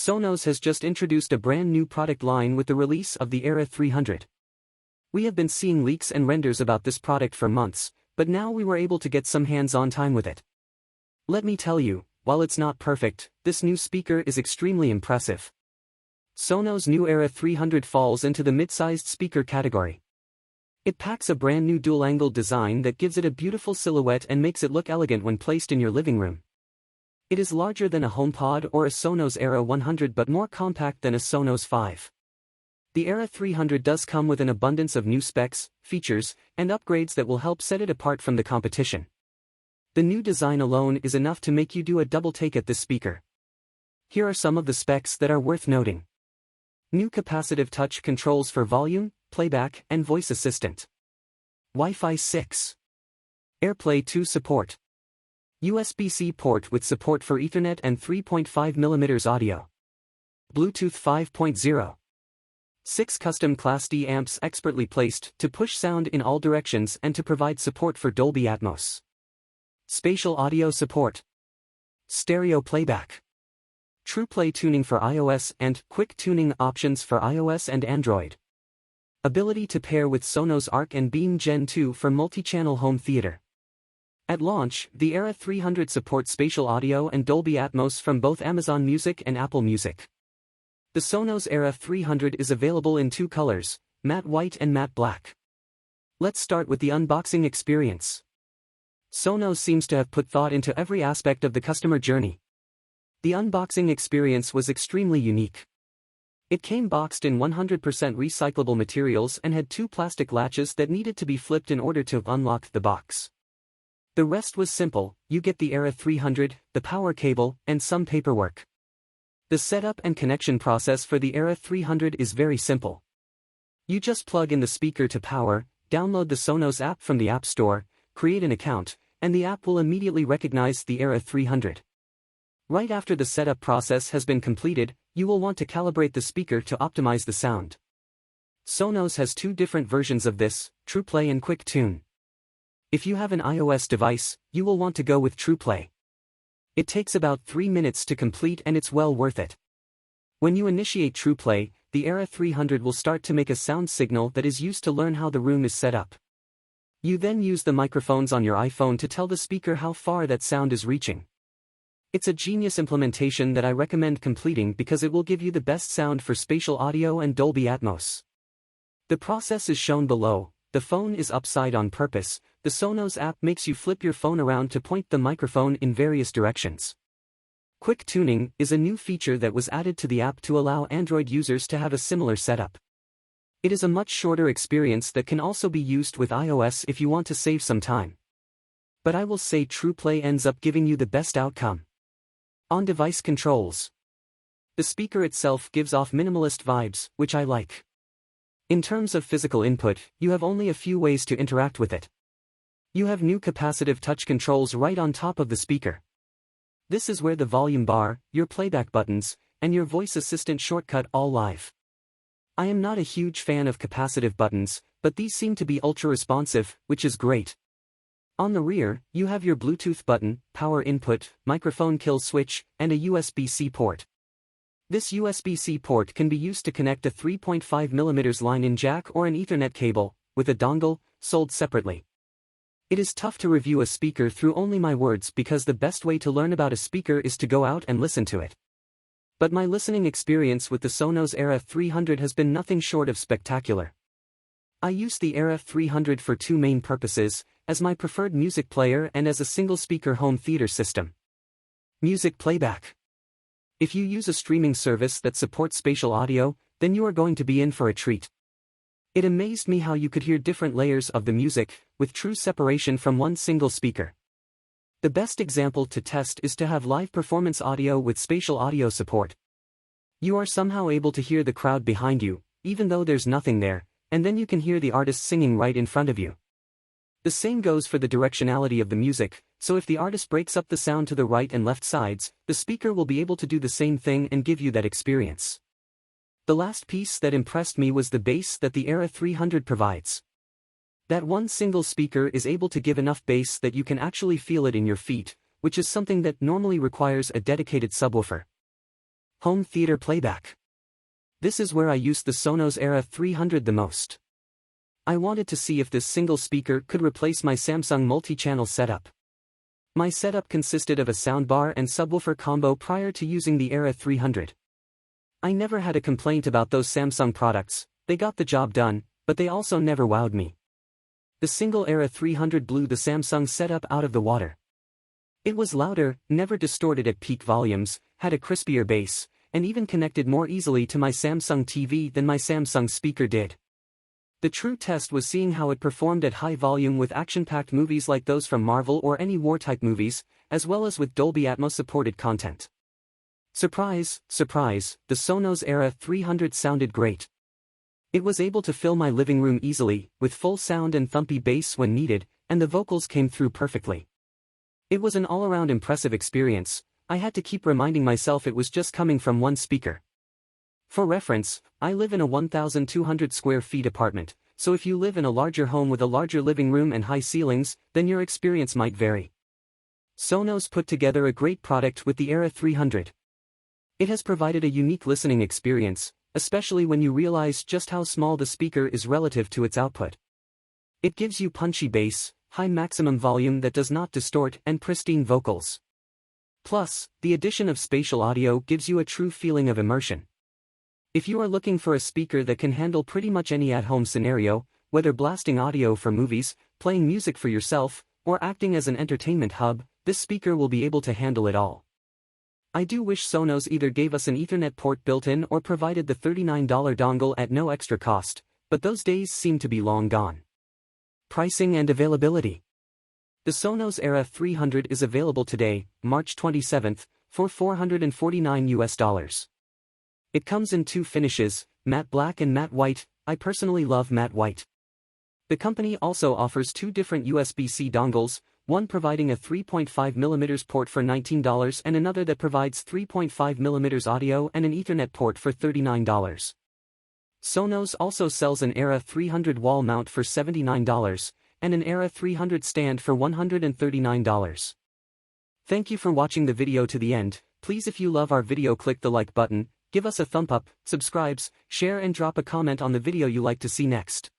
Sonos has just introduced a brand new product line with the release of the Era 300. We have been seeing leaks and renders about this product for months, but now we were able to get some hands-on time with it. Let me tell you, while it's not perfect, this new speaker is extremely impressive. Sonos' new Era 300 falls into the mid-sized speaker category. It packs a brand new dual-angle design that gives it a beautiful silhouette and makes it look elegant when placed in your living room. It is larger than a HomePod or a Sonos Era 100 but more compact than a Sonos Five. The Era 300 does come with an abundance of new specs, features, and upgrades that will help set it apart from the competition. The new design alone is enough to make you do a double take at this speaker. Here are some of the specs that are worth noting. New capacitive touch controls for volume, playback, and voice assistant. Wi-Fi 6. AirPlay 2 support. USB-C port with support for Ethernet and 3.5mm audio. Bluetooth 5.0. 6 custom Class D amps expertly placed to push sound in all directions and to provide support for Dolby Atmos. Spatial audio support. Stereo playback. TruePlay tuning for iOS and quick tuning options for iOS and Android. Ability to pair with Sonos Arc and Beam Gen 2 for multi-channel home theater. At launch, the Era 300 supports spatial audio and Dolby Atmos from both Amazon Music and Apple Music. The Sonos Era 300 is available in 2 colors, matte white and matte black. Let's start with the unboxing experience. Sonos seems to have put thought into every aspect of the customer journey. The unboxing experience was extremely unique. It came boxed in 100% recyclable materials and had 2 plastic latches that needed to be flipped in order to unlock the box. The rest was simple: you get the Era 300, the power cable, and some paperwork. The setup and connection process for the Era 300 is very simple. You just plug in the speaker to power, download the Sonos app from the App Store, create an account, and the app will immediately recognize the Era 300. Right after the setup process has been completed, you will want to calibrate the speaker to optimize the sound. Sonos has 2 different versions of this, TruePlay and Quick Tune. If you have an iOS device, you will want to go with TruePlay. It takes about 3 minutes to complete and it's well worth it. When you initiate TruePlay, the Era 300 will start to make a sound signal that is used to learn how the room is set up. You then use the microphones on your iPhone to tell the speaker how far that sound is reaching. It's a genius implementation that I recommend completing because it will give you the best sound for spatial audio and Dolby Atmos. The process is shown below. The phone is upside on purpose. The Sonos app makes you flip your phone around to point the microphone in various directions. Quick tuning is a new feature that was added to the app to allow Android users to have a similar setup. It is a much shorter experience that can also be used with iOS if you want to save some time. But I will say TruePlay ends up giving you the best outcome. On-device controls. The speaker itself gives off minimalist vibes, which I like. In terms of physical input, you have only a few ways to interact with it. You have new capacitive touch controls right on top of the speaker. This is where the volume bar, your playback buttons, and your voice assistant shortcut all live. I am not a huge fan of capacitive buttons, but these seem to be ultra-responsive, which is great. On the rear, you have your Bluetooth button, power input, microphone kill switch, and a USB-C port. This USB-C port can be used to connect a 3.5mm line-in jack or an Ethernet cable, with a dongle, sold separately. It is tough to review a speaker through only my words because the best way to learn about a speaker is to go out and listen to it. But my listening experience with the Sonos Era 300 has been nothing short of spectacular. I use the Era 300 for 2 main purposes, as my preferred music player and as a single-speaker home theater system. Music playback. If you use a streaming service that supports spatial audio, then you are going to be in for a treat. It amazed me how you could hear different layers of the music, with true separation from one single speaker. The best example to test is to have live performance audio with spatial audio support. You are somehow able to hear the crowd behind you, even though there's nothing there, and then you can hear the artist singing right in front of you. The same goes for the directionality of the music, so if the artist breaks up the sound to the right and left sides, the speaker will be able to do the same thing and give you that experience. The last piece that impressed me was the bass that the Era 300 provides. That one single speaker is able to give enough bass that you can actually feel it in your feet, which is something that normally requires a dedicated subwoofer. Home theater playback. This is where I used the Sonos Era 300 the most. I wanted to see if this single speaker could replace my Samsung multi-channel setup. My setup consisted of a soundbar and subwoofer combo prior to using the Era 300. I never had a complaint about those Samsung products, they got the job done, but they also never wowed me. The single Era 300 blew the Samsung setup out of the water. It was louder, never distorted at peak volumes, had a crispier bass, and even connected more easily to my Samsung TV than my Samsung speaker did. The true test was seeing how it performed at high volume with action-packed movies like those from Marvel or any war-type movies, as well as with Dolby Atmos supported content. Surprise, surprise, the Sonos Era 300 sounded great. It was able to fill my living room easily, with full sound and thumpy bass when needed, and the vocals came through perfectly. It was an all-around impressive experience. I had to keep reminding myself it was just coming from one speaker. For reference, I live in a 1,200 square feet apartment, so if you live in a larger home with a larger living room and high ceilings, then your experience might vary. Sonos put together a great product with the Era 300. It has provided a unique listening experience, especially when you realize just how small the speaker is relative to its output. It gives you punchy bass, high maximum volume that does not distort, and pristine vocals. Plus, the addition of spatial audio gives you a true feeling of immersion. If you are looking for a speaker that can handle pretty much any at-home scenario, whether blasting audio for movies, playing music for yourself, or acting as an entertainment hub, this speaker will be able to handle it all. I do wish Sonos either gave us an Ethernet port built-in or provided the $39 dongle at no extra cost, but those days seem to be long gone. Pricing and availability. The Sonos Era 300 is available today, March 27th, for $449. It comes in two finishes, matte black and matte white. I personally love matte white. The company also offers two different USB-C dongles, one providing a 3.5mm port for $19 and another that provides 3.5mm audio and an Ethernet port for $39. Sonos also sells an Era 300 wall mount for $79, and an Era 300 stand for $139. Thank you for watching the video to the end. Please, if you love our video, click the like button, give us a thumb up, subscribe, share and drop a comment on the video you like to see next.